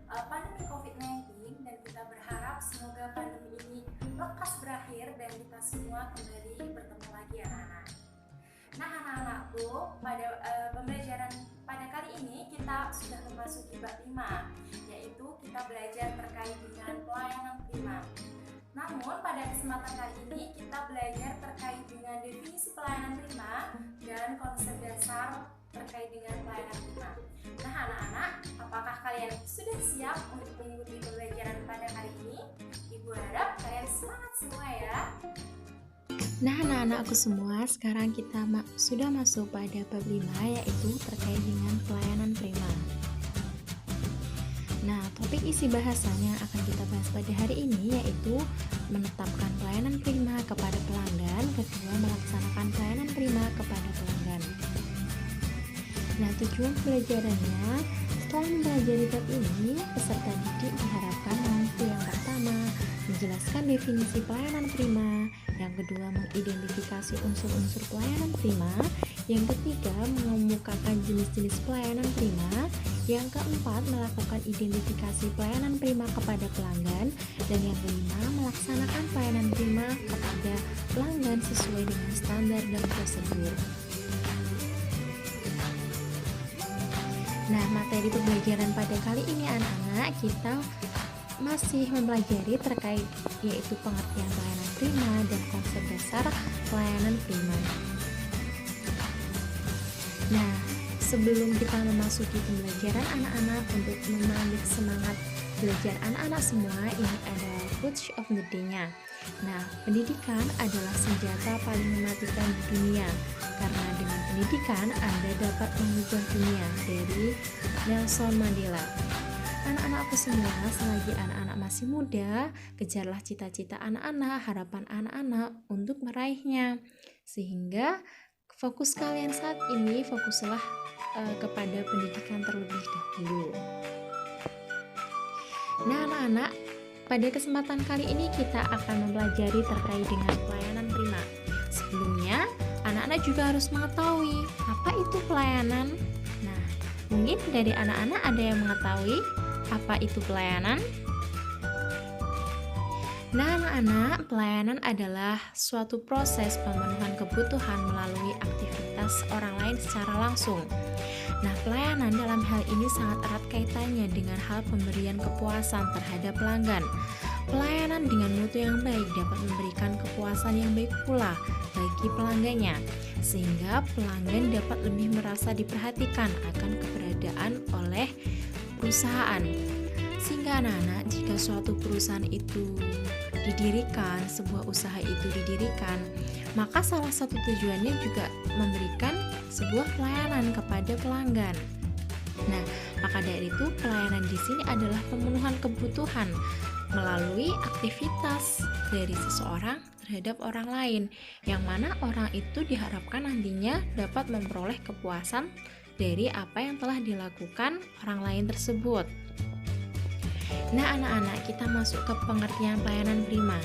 pandemi COVID-19, dan kita berharap semoga pandemi ini lekas berakhir dan kita semua kembali bertemu lagi anak-anak. Nah anak-anakku, pada pembelajaran pada kali ini kita sudah memasuki bab 5, yaitu kita belajar terkait dengan pelayanan prima. Namun pada kesempatan kali ini kita belajar terkait dengan definisi pelayanan prima dan konsep dasar terkait dengan pelayanan prima. Nah anak-anak, apakah kalian sudah siap untuk mengikuti pembelajaran pada kali ini? Ibu harap kalian semangat semua ya. Nah anak-anakku semua, sekarang kita sudah masuk pada bab 5, yaitu terkait dengan pelayanan prima. Nah, topik isi bahasan yang akan kita bahas pada hari ini yaitu menetapkan pelayanan prima kepada pelanggan, kedua melaksanakan pelayanan prima kepada pelanggan. Nah, tujuan pembelajarannya, setelah mempelajari bab ini, peserta didik diharapkan mampu yang pertama menjelaskan definisi pelayanan prima, yang kedua mengidentifikasi unsur-unsur pelayanan prima, yang ketiga mengemukakan jenis-jenis pelayanan prima, yang keempat melakukan identifikasi pelayanan prima kepada pelanggan, dan yang kelima melaksanakan pelayanan prima kepada pelanggan sesuai dengan standar dan prosedur. Nah, materi pembelajaran pada kali ini anak-anak, kita masih mempelajari terkait yaitu pengertian pelayanan prima dan konsep dasar pelayanan prima. Nah, sebelum kita memasuki pembelajaran anak-anak, untuk memantik semangat belajar anak-anak semua, ini adalah quote of the day-nya. Nah, pendidikan adalah senjata paling mematikan di dunia, karena dengan pendidikan Anda dapat mengubah dunia. Dari Nelson Mandela. Anak-anakku semua, selagi anak-anak masih muda, kejarlah cita-cita anak-anak, harapan anak-anak untuk meraihnya. Sehingga fokus kalian saat ini, fokuslah kepada pendidikan terlebih dahulu. Nah anak-anak, pada kesempatan kali ini kita akan mempelajari terkait dengan pelayanan prima. Sebelumnya, anak-anak juga harus mengetahui apa itu pelayanan. Nah, mungkin dari anak-anak ada yang mengetahui apa itu pelayanan? Nah anak-anak, pelayanan adalah suatu proses pemenuhan kebutuhan melalui aktivitas orang lain secara langsung. Nah, pelayanan dalam hal ini sangat erat kaitannya dengan hal pemberian kepuasan terhadap pelanggan. Pelayanan dengan mutu yang baik dapat memberikan kepuasan yang baik pula bagi pelanggannya, sehingga pelanggan dapat lebih merasa diperhatikan akan keberadaan oleh perusahaan. Sehingga anak-anak, jika suatu perusahaan itu didirikan, sebuah usaha itu didirikan, maka salah satu tujuannya juga memberikan sebuah pelayanan kepada pelanggan. Nah, maka dari itu pelayanan di sini adalah pemenuhan kebutuhan melalui aktivitas dari seseorang terhadap orang lain, yang mana orang itu diharapkan nantinya dapat memperoleh kepuasan dari apa yang telah dilakukan orang lain tersebut. Nah anak-anak, kita masuk ke pengertian pelayanan prima.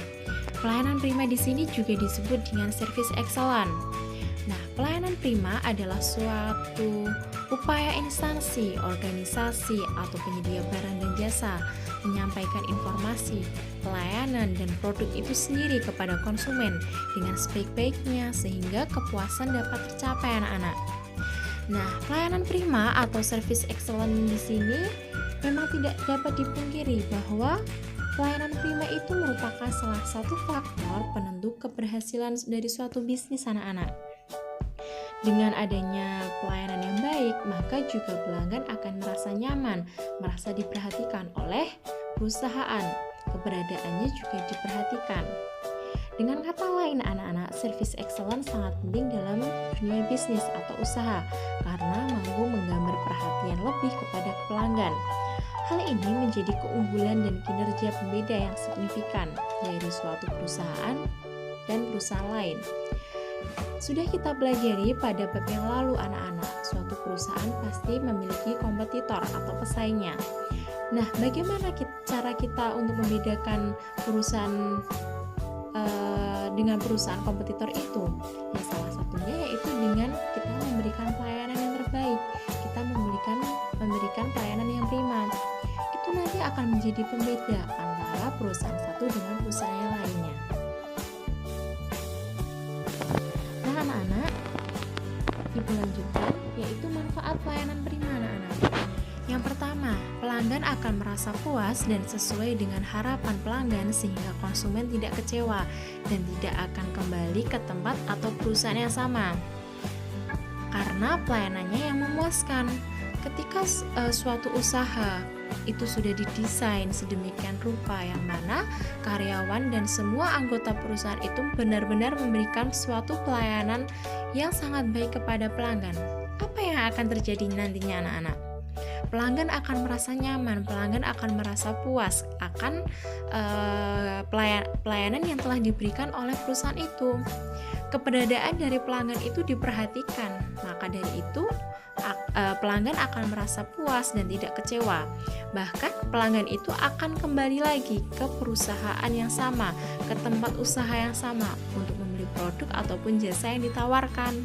Pelayanan prima di sini juga disebut dengan service excellent. Nah, pelayanan prima adalah suatu upaya instansi, organisasi, atau penyedia barang dan jasa menyampaikan informasi, pelayanan, dan produk itu sendiri kepada konsumen dengan sebaik-baiknya sehingga kepuasan dapat tercapai anak-anak. Nah, pelayanan prima atau service excellent di sini memang tidak dapat dipungkiri bahwa pelayanan prima itu merupakan salah satu faktor penentu keberhasilan dari suatu bisnis anak-anak. Dengan adanya pelayanan yang baik, maka juga pelanggan akan merasa nyaman, merasa diperhatikan oleh perusahaan. Keberadaannya juga diperhatikan. Dengan kata lain anak-anak, service excellence sangat penting dalam dunia bisnis atau usaha karena mampu menggambar perhatian lebih kepada pelanggan. Hal ini menjadi keunggulan dan kinerja pembeda yang signifikan dari suatu perusahaan dan perusahaan lain. Sudah kita pelajari pada bab yang lalu anak-anak, suatu perusahaan pasti memiliki kompetitor atau pesaingnya. Nah, bagaimana cara kita untuk membedakan perusahaan dengan perusahaan kompetitor itu? Ya, salah satunya yaitu dengan kita memberikan pelayanan yang terbaik, kita memberikan pelayanan yang prima. Itu nanti akan menjadi pembeda antara perusahaan satu dengan perusahaan yang lainnya. Nah anak-anak, Ibu lanjutkan, yaitu manfaat pelayanan prima anak-anak. Yang pertama, pelanggan akan merasa puas dan sesuai dengan harapan pelanggan sehingga konsumen tidak kecewa dan tidak akan kembali ke tempat atau perusahaan yang sama karena pelayanannya yang memuaskan. Ketika suatu usaha itu sudah didesain sedemikian rupa yang mana karyawan dan semua anggota perusahaan itu benar-benar memberikan suatu pelayanan yang sangat baik kepada pelanggan, apa yang akan terjadi nantinya anak-anak? Pelanggan akan merasa nyaman, pelanggan akan merasa puas akan pelayanan yang telah diberikan oleh perusahaan itu. Keberadaan dari pelanggan itu diperhatikan, maka dari itu pelanggan akan merasa puas dan tidak kecewa. Bahkan pelanggan itu akan kembali lagi ke perusahaan yang sama, ke tempat usaha yang sama untuk membeli produk ataupun jasa yang ditawarkan.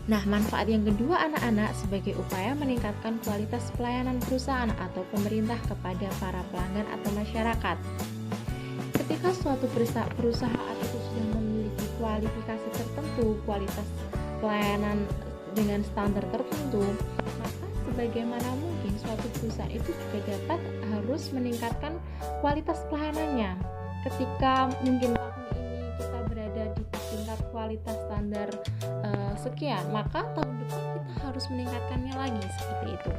Nah, manfaat yang kedua anak-anak sebagai upaya meningkatkan kualitas pelayanan perusahaan atau pemerintah kepada para pelanggan atau masyarakat. Ketika suatu perusahaan itu sudah memiliki kualifikasi tertentu, kualitas pelayanan dengan standar tertentu, maka sebagaimana mungkin suatu perusahaan itu juga dapat harus meningkatkan kualitas pelayanannya. Ketika mungkin tahun ini kita berada di tingkat kualitas standar sekian, maka tahun depan kita harus meningkatkannya lagi seperti itu.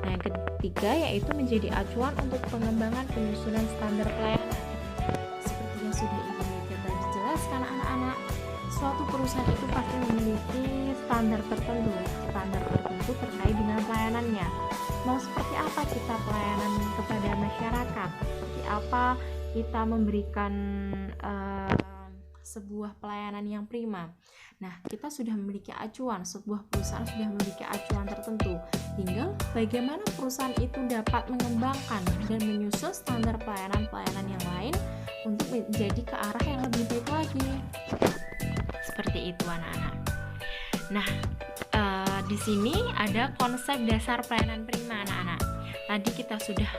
Nah, yang ketiga yaitu menjadi acuan untuk pengembangan penyusunan standar pelayanan. Seperti yang sudah Ibu Mega tadi jelaskan anak-anak, suatu perusahaan itu pasti memiliki standar tertentu terkait dengan pelayanannya. Mau seperti apa kita pelayanan kepada masyarakat? Seperti apa kita memberikan sebuah pelayanan yang prima. Nah, kita sudah memiliki acuan, sebuah perusahaan sudah memiliki acuan tertentu. Tinggal bagaimana perusahaan itu dapat mengembangkan dan menyusun standar pelayanan-pelayanan yang lain untuk menjadi ke arah yang lebih baik lagi. Seperti itu anak-anak. Nah, di sini ada konsep dasar pelayanan prima anak-anak. Tadi kita sudah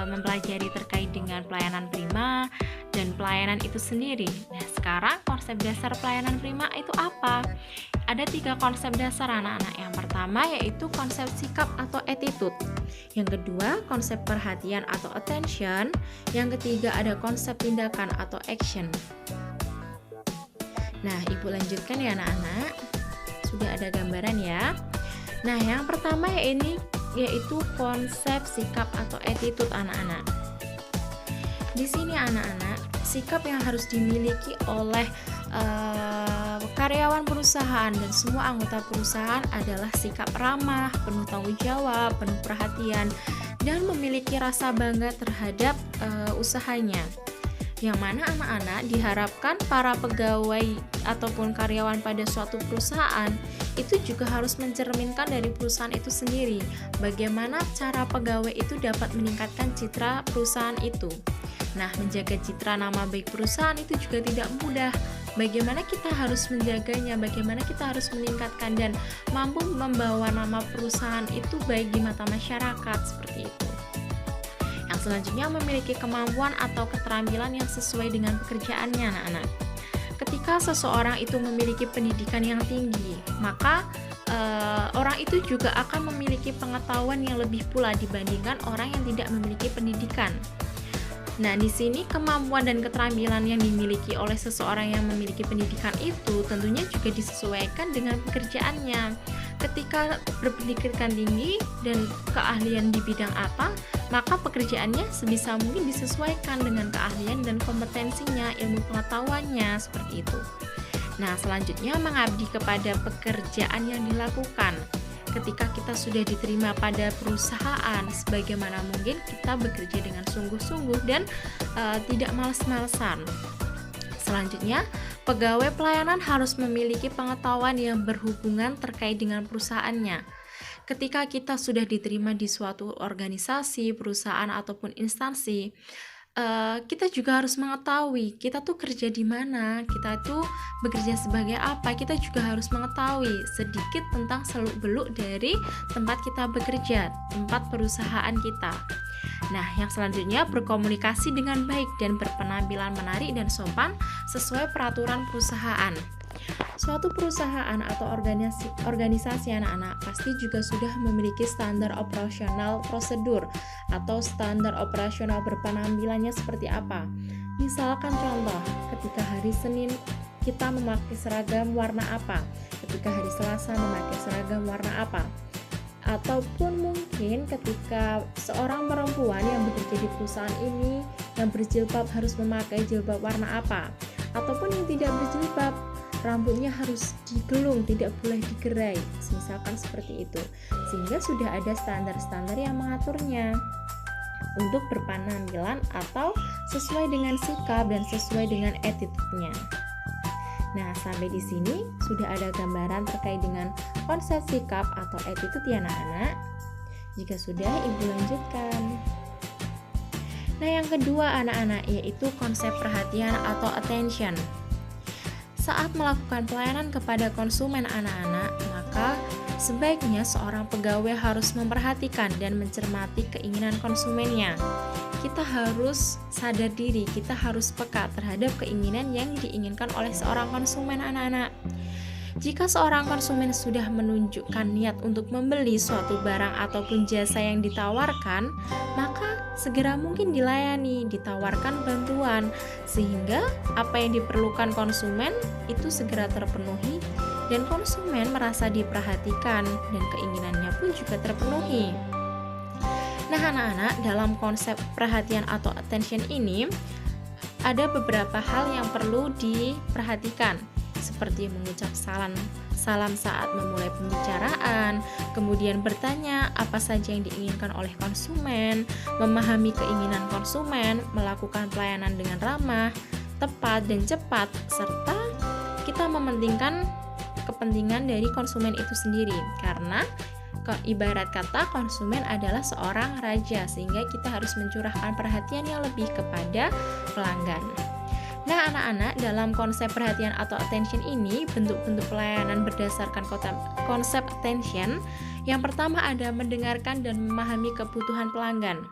mempelajari terkait dengan pelayanan prima dan pelayanan itu sendiri. Nah, sekarang konsep dasar pelayanan prima itu apa? Ada 3 konsep dasar anak-anak. Yang pertama yaitu konsep sikap atau attitude. Yang kedua, konsep perhatian atau attention. Yang ketiga ada konsep tindakan atau action. Nah, Ibu lanjutkan ya anak-anak. Sudah ada gambaran ya. Nah, yang pertama yaitu konsep sikap atau attitude anak-anak. Di sini anak-anak, sikap yang harus dimiliki oleh karyawan perusahaan dan semua anggota perusahaan adalah sikap ramah, penuh tanggung jawab, penuh perhatian, dan memiliki rasa bangga terhadap usahanya. Yang mana anak-anak diharapkan para pegawai ataupun karyawan pada suatu perusahaan itu juga harus mencerminkan dari perusahaan itu sendiri bagaimana cara pegawai itu dapat meningkatkan citra perusahaan itu. Nah, menjaga citra nama baik perusahaan itu juga tidak mudah. Bagaimana kita harus menjaganya, bagaimana kita harus meningkatkan dan mampu membawa nama perusahaan itu baik di mata masyarakat seperti itu. Yang selanjutnya memiliki kemampuan atau keterampilan yang sesuai dengan pekerjaannya anak-anak. Ketika seseorang itu memiliki pendidikan yang tinggi, maka orang itu juga akan memiliki pengetahuan yang lebih pula dibandingkan orang yang tidak memiliki pendidikan. Nah, di sini kemampuan dan keterampilan yang dimiliki oleh seseorang yang memiliki pendidikan itu tentunya juga disesuaikan dengan pekerjaannya. Ketika berpendidikan tinggi dan keahlian di bidang apa, maka pekerjaannya sebisa mungkin disesuaikan dengan keahlian dan kompetensinya, ilmu pengetahuannya, seperti itu. Nah, selanjutnya mengabdi kepada pekerjaan yang dilakukan. Ketika kita sudah diterima pada perusahaan, sebagaimana mungkin kita bekerja dengan sungguh-sungguh dan tidak malas-malesan. Selanjutnya, pegawai pelayanan harus memiliki pengetahuan yang berhubungan terkait dengan perusahaannya. Ketika kita sudah diterima di suatu organisasi, perusahaan ataupun instansi, kita juga harus mengetahui kita tuh kerja di mana, kita tuh bekerja sebagai apa. Kita juga harus mengetahui sedikit tentang seluk-beluk dari tempat kita bekerja, tempat perusahaan kita. Nah, yang selanjutnya berkomunikasi dengan baik dan berpenampilan menarik dan sopan sesuai peraturan perusahaan. Suatu perusahaan atau organisasi anak-anak pasti juga sudah memiliki standar operasional prosedur atau standar operasional berpenampilannya seperti apa. Misalkan contoh, ketika hari Senin kita memakai seragam warna apa, ketika hari Selasa memakai seragam warna apa, ataupun mungkin ketika seorang perempuan yang bekerja di perusahaan ini yang berjilbab harus memakai jilbab warna apa, ataupun yang tidak berjilbab rambutnya harus digelung, tidak boleh digerai, misalkan seperti itu. Sehingga sudah ada standar-standar yang mengaturnya untuk berpenampilan atau sesuai dengan sikap dan sesuai dengan attitude-nya. Nah, sampai di sini sudah ada gambaran terkait dengan konsep sikap atau attitude ya anak-anak. Jika sudah, Ibu lanjutkan. Nah, yang kedua anak-anak yaitu konsep perhatian atau attention. Saat melakukan pelayanan kepada konsumen anak-anak, maka sebaiknya seorang pegawai harus memperhatikan dan mencermati keinginan konsumennya. Kita harus sadar diri, kita harus peka terhadap keinginan yang diinginkan oleh seorang konsumen anak-anak. Jika seorang konsumen sudah menunjukkan niat untuk membeli suatu barang ataupun jasa yang ditawarkan, maka segera mungkin dilayani, ditawarkan bantuan, sehingga apa yang diperlukan konsumen itu segera terpenuhi dan konsumen merasa diperhatikan dan keinginannya pun juga terpenuhi. Nah anak-anak, dalam konsep perhatian atau attention ini ada beberapa hal yang perlu diperhatikan, seperti mengucap salam saat memulai pembicaraan, kemudian bertanya apa saja yang diinginkan oleh konsumen, memahami keinginan konsumen, melakukan pelayanan dengan ramah, tepat dan cepat, serta kita mementingkan kepentingan dari konsumen itu sendiri, karena ibarat kata konsumen adalah seorang raja, sehingga kita harus mencurahkan perhatian yang lebih kepada pelanggan. Nah anak-anak, dalam konsep perhatian atau attention ini, bentuk-bentuk pelayanan berdasarkan konsep attention. Yang pertama ada mendengarkan dan memahami kebutuhan pelanggan.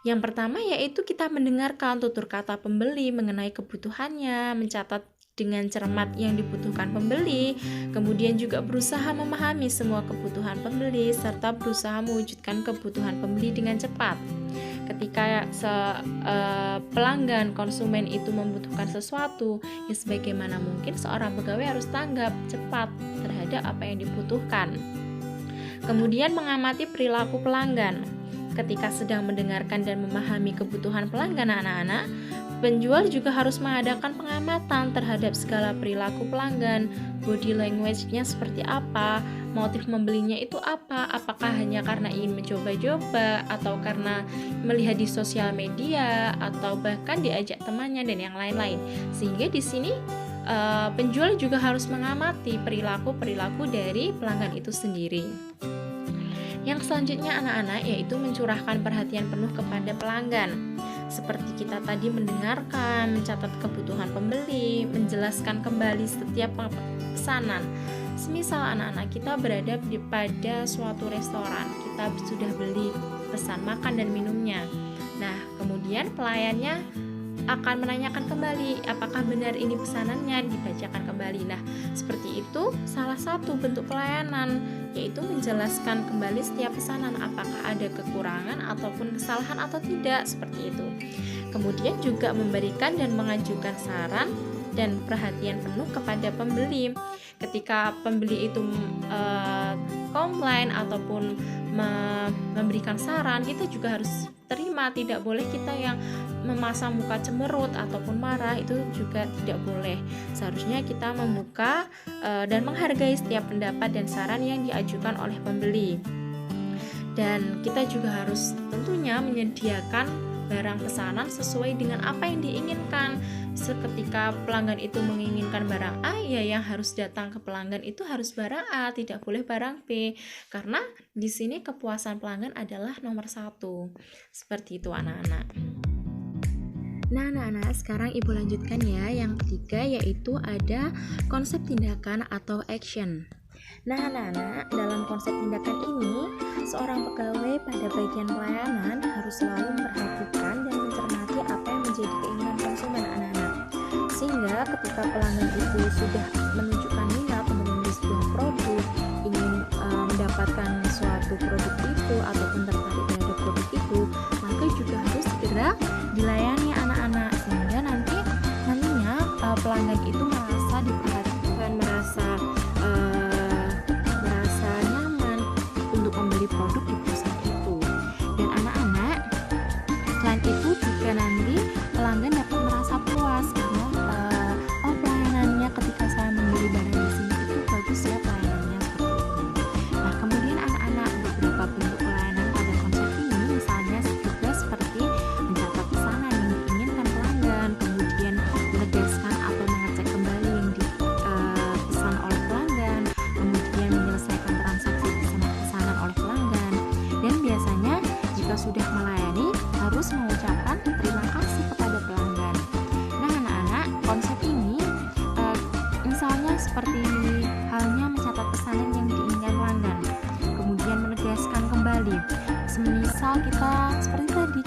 Yang pertama yaitu kita mendengarkan tutur kata pembeli mengenai kebutuhannya, mencatat dengan cermat yang dibutuhkan pembeli, kemudian juga berusaha memahami semua kebutuhan pembeli, serta berusaha mewujudkan kebutuhan pembeli dengan cepat. Ketika pelanggan konsumen itu membutuhkan sesuatu, ya sebagaimana mungkin seorang pegawai harus tanggap cepat terhadap apa yang dibutuhkan. Kemudian mengamati perilaku pelanggan. Ketika sedang mendengarkan dan memahami kebutuhan pelanggan anak-anak, penjual juga harus mengadakan pengamatan terhadap segala perilaku pelanggan, body language-nya seperti apa, motif membelinya itu apa, apakah hanya karena ingin mencoba-coba, atau karena melihat di sosial media, atau bahkan diajak temannya dan yang lain-lain. Sehingga di sini penjual juga harus mengamati perilaku-perilaku dari pelanggan itu sendiri. Yang selanjutnya anak-anak yaitu mencurahkan perhatian penuh kepada pelanggan. Seperti kita tadi mendengarkan, mencatat kebutuhan pembeli, menjelaskan kembali setiap pesanan. Semisal anak-anak kita berada pada suatu restoran, kita sudah beli pesan makan dan minumnya. Nah, kemudian pelayannya akan menanyakan kembali apakah benar ini pesanannya, dibacakan kembali. Nah, seperti itu salah satu bentuk pelayanan, yaitu menjelaskan kembali setiap pesanan apakah ada kekurangan ataupun kesalahan atau tidak, seperti itu. Kemudian juga memberikan dan mengajukan saran dan perhatian penuh kepada pembeli. Ketika pembeli itu komplain ataupun memberikan saran, kita juga harus terima, tidak boleh kita yang memasang muka cemberut ataupun marah, itu juga tidak boleh. Seharusnya kita membuka dan menghargai setiap pendapat dan saran yang diajukan oleh pembeli. Dan kita juga harus tentunya menyediakan barang pesanan sesuai dengan apa yang diinginkan. Seketika pelanggan itu menginginkan barang A, ya yang harus datang ke pelanggan itu harus barang A, tidak boleh barang B, karena di sini kepuasan pelanggan adalah nomor 1. Seperti itu anak-anak. Nah anak-anak, sekarang Ibu lanjutkan ya. Yang ketiga yaitu ada konsep tindakan atau action. Nah anak-anak, dalam konsep tindakan ini, seorang pegawai pada bagian pelayanan harus selalu ketika pelanggan itu sudah menunjukkan minat untuk membeli sebuah produk, ingin mendapatkan suatu produk itu ataupun tertarik terhadap produk itu, maka juga harus segera dilayani anak-anak, sehingga nantinya pelanggan itu merasa diperhatikan, merasa nyaman untuk membeli produk di perusahaan itu. Dan anak-anak, selain itu juga nanti pelanggan dapat merasa puas karena pelayanannya ketika saya membeli barang di sini itu bagus ya pelayanannya, seperti itu. Nah, kemudian anak-anak, beberapa bentuk pelayanan pada konsep ini misalnya juga seperti mencatat pesanan yang diinginkan pelanggan, kemudian menegaskan atau mengecek kembali yang dipesan oleh pelanggan, kemudian menyelesaikan transaksi pesanan oleh pelanggan, dan biasanya jika sudah melayani harus mengucapkan terima kasih kepada pelanggan. Nah, anak-anak, konsep ini misalnya seperti halnya mencatat pesanan yang diinginkan pelanggan, kemudian menegaskan kembali. Semisal kita seperti tadi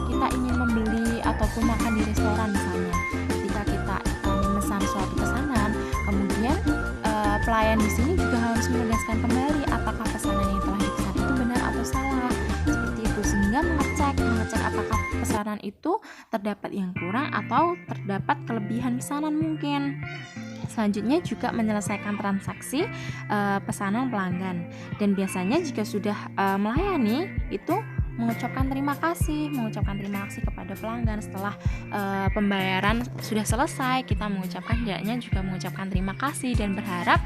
kita ingin membeli ataupun makan di restoran misalnya, ketika kita memesan suatu pesanan, kemudian pelayan di sini juga harus menegaskan kembali apakah pesanan yang telah dipesan itu benar atau salah, seperti itu, sehingga mengecek apakah pesanan itu terdapat yang kurang atau terdapat kelebihan pesanan mungkin. Selanjutnya juga menyelesaikan transaksi pesanan pelanggan, dan biasanya jika sudah melayani itu mengucapkan terima kasih kepada pelanggan. Setelah pembayaran sudah selesai, kita hendaknya juga mengucapkan terima kasih dan berharap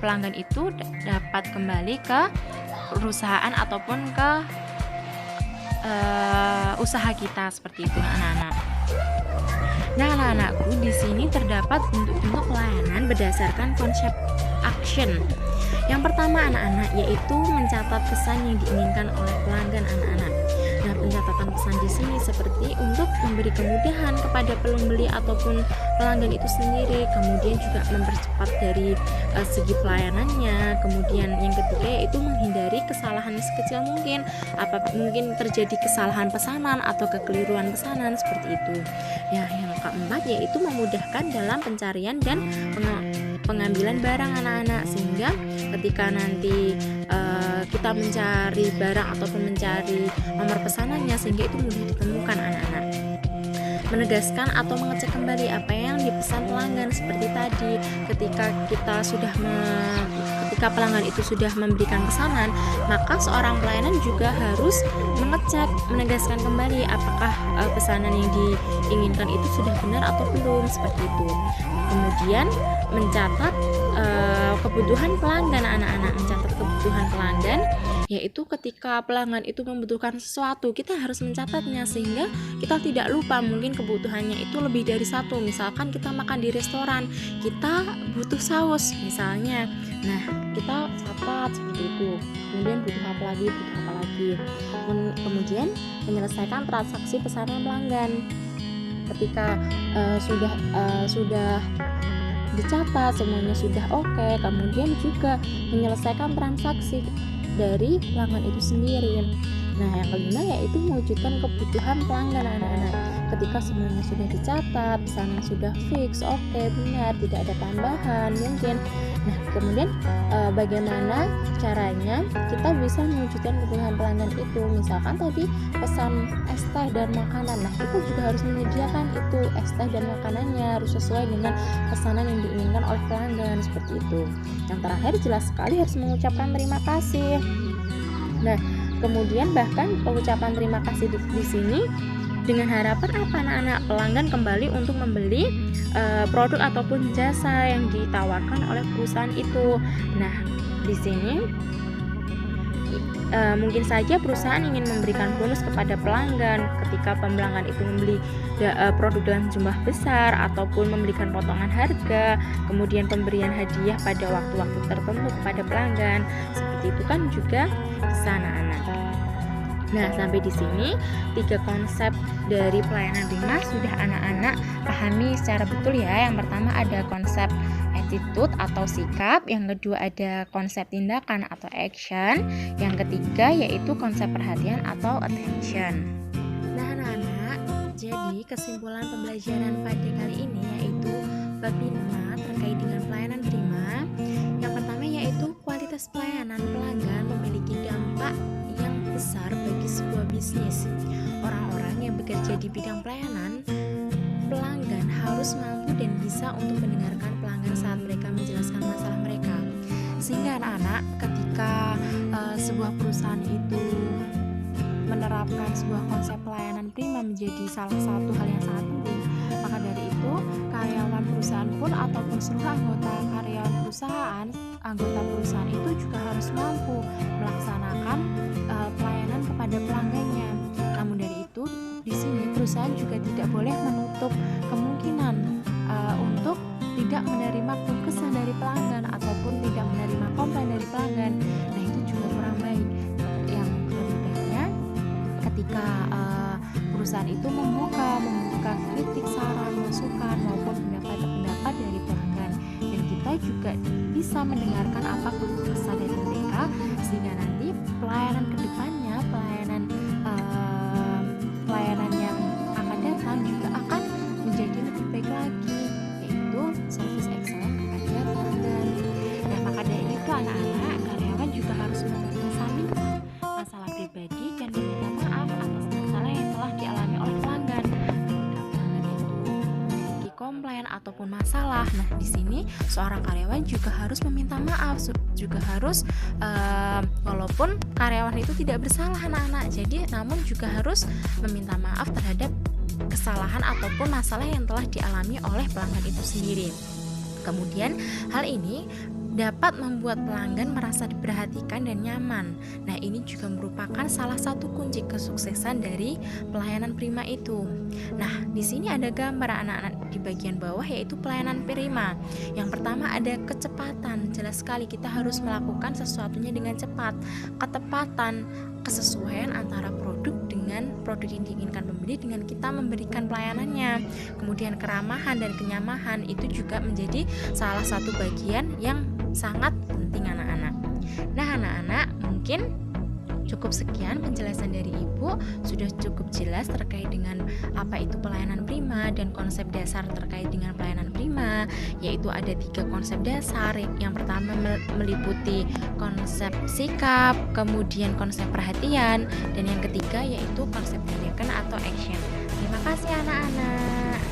pelanggan itu dapat kembali ke perusahaan ataupun ke usaha kita, seperti itu anak-anak. Nah, anak-anakku, di sini terdapat bentuk-bentuk pelayanan berdasarkan konsep action. Yang pertama anak-anak, yaitu mencatat pesan yang diinginkan oleh pelanggan anak-anak. Nah, pencatatan pesan di sini seperti untuk memberi kemudahan kepada pembeli ataupun pelanggan itu sendiri, kemudian juga mempercepat dari segi pelayanannya. Kemudian yang ketiga yaitu menghindari kesalahan sekecil mungkin, mungkin terjadi kesalahan pesanan atau kekeliruan pesanan, seperti itu. Ya, yang keempat yaitu memudahkan dalam pencarian dan pengambilan barang anak-anak, sehingga ketika nanti kita mencari barang ataupun mencari nomor pesanannya, sehingga itu mudah ditemukan anak-anak. Menegaskan atau mengecek kembali apa yang dipesan pelanggan, seperti tadi ketika pelanggan itu sudah memberikan pesanan, maka seorang pelayanan juga harus menegaskan kembali apakah pesanan yang diinginkan itu sudah benar atau belum, seperti itu. Kemudian mencatat kebutuhan pelanggan anak-anak, yaitu ketika pelanggan itu membutuhkan sesuatu, kita harus mencatatnya sehingga kita tidak lupa. Mungkin kebutuhannya itu lebih dari satu, misalkan kita makan di restoran, kita butuh saus misalnya, nah kita catat seperti itu. Kemudian butuh apa lagi. Kemudian menyelesaikan transaksi pesanan pelanggan ketika sudah dicatat semuanya sudah oke, kemudian juga menyelesaikan transaksi dari pelanggan itu sendiri. Nah, yang kelima yaitu mewujudkan kebutuhan pelanggan anak-anak. Ketika semuanya sudah dicatat, pesanan sudah fix, oke, benar, tidak ada tambahan mungkin. Nah, kemudian bagaimana caranya kita bisa mewujudkan kebutuhan pelanggan itu? Misalkan tadi pesan es teh dan makanan, nah kita juga harus menyediakan itu es teh dan makanannya harus sesuai dengan pesanan yang diinginkan oleh pelanggan, seperti itu. Yang terakhir jelas sekali harus mengucapkan terima kasih. Nah, kemudian bahkan pengucapan terima kasih di sini dengan harapan apa anak-anak? Pelanggan kembali untuk membeli produk ataupun jasa yang ditawarkan oleh perusahaan itu. Nah, di sini mungkin saja perusahaan ingin memberikan bonus kepada pelanggan ketika pelanggan itu membeli produk dalam jumlah besar ataupun memberikan potongan harga, kemudian pemberian hadiah pada waktu-waktu tertentu kepada pelanggan. Seperti itu kan juga bisa anak-anak. Nah, sampai di sini 3 konsep dari pelayanan rimah sudah anak-anak pahami secara betul ya. Yang pertama ada konsep attitude atau sikap, yang kedua ada konsep tindakan atau action, yang ketiga yaitu konsep perhatian atau attention. Nah, anak-anak, Jadi, kesimpulan pembelajaran pada kali ini yaitu bab 5 terkait dengan pelayanan prima. Yang pertama yaitu kualitas pelayanan pelanggan memiliki dampak yang besar bagi sebuah bisnis. Orang-orang yang bekerja di bidang pelayanan pelanggan harus mampu dan bisa untuk mendengarkan pelanggan saat mereka menjelaskan masalah mereka. Sehingga anak-anak ketika sebuah perusahaan itu menerapkan sebuah konsep pelayanan prima menjadi salah satu hal yang sangat penting, maka dari itu karyawan perusahaan pun ataupun seluruh anggota perusahaan itu juga harus mampu melaksanakan pelayanan kepada pelanggannya. Namun dari itu di sini perusahaan juga tidak boleh menutup kemungkinan untuk tidak menerima keluh kesah dari pelanggan ataupun tidak menerima komplain dari pelanggan. Nah, itu juga kurang baik. Yang lebih baiknya ketika perusahaan itu membuka kritik, saran, masukan maupun pendapat dari pelanggan, dan kita juga bisa mendengarkan apa keluh kesah dari mereka, sehingga nanti pelayanan kedepannya, pelayanan yang akan datang juga akan menjadi lebih baik lagi, yaitu service excellence kepada pelanggan. Nah, maka dari itu anak-anak, karyawan juga harus mengesampingkan masalah pribadi dan meminta maaf atas masalah yang telah dialami oleh pelanggan. Ketika pelanggan itu memiliki komplain ataupun masalah, nah di sini seorang karyawan juga harus meminta maaf, juga harus walaupun karyawan itu tidak bersalah anak-anak, jadi namun juga harus meminta maaf terhadap kesalahan ataupun masalah yang telah dialami oleh pelanggan itu sendiri. Kemudian hal ini dapat membuat pelanggan merasa diperhatikan dan nyaman. Nah, ini juga merupakan salah satu kunci kesuksesan dari pelayanan prima itu. Nah, di sini ada gambar anak-anak di bagian bawah yaitu pelayanan prima. Yang pertama ada kecepatan. Jelas sekali kita harus melakukan sesuatunya dengan cepat. Ketepatan, kesesuaian antara produk yang diinginkan pembeli dengan kita memberikan pelayanannya. Kemudian keramahan dan kenyamanan itu juga menjadi salah satu bagian yang sangat penting anak-anak. Nah anak-anak, mungkin cukup sekian penjelasan dari Ibu, sudah cukup jelas terkait dengan apa itu pelayanan prima dan konsep dasar terkait dengan pelayanan prima, yaitu ada 3 konsep dasar. Yang pertama meliputi konsep sikap, kemudian konsep perhatian, dan yang ketiga yaitu konsep tindakan atau action. Terima kasih anak-anak.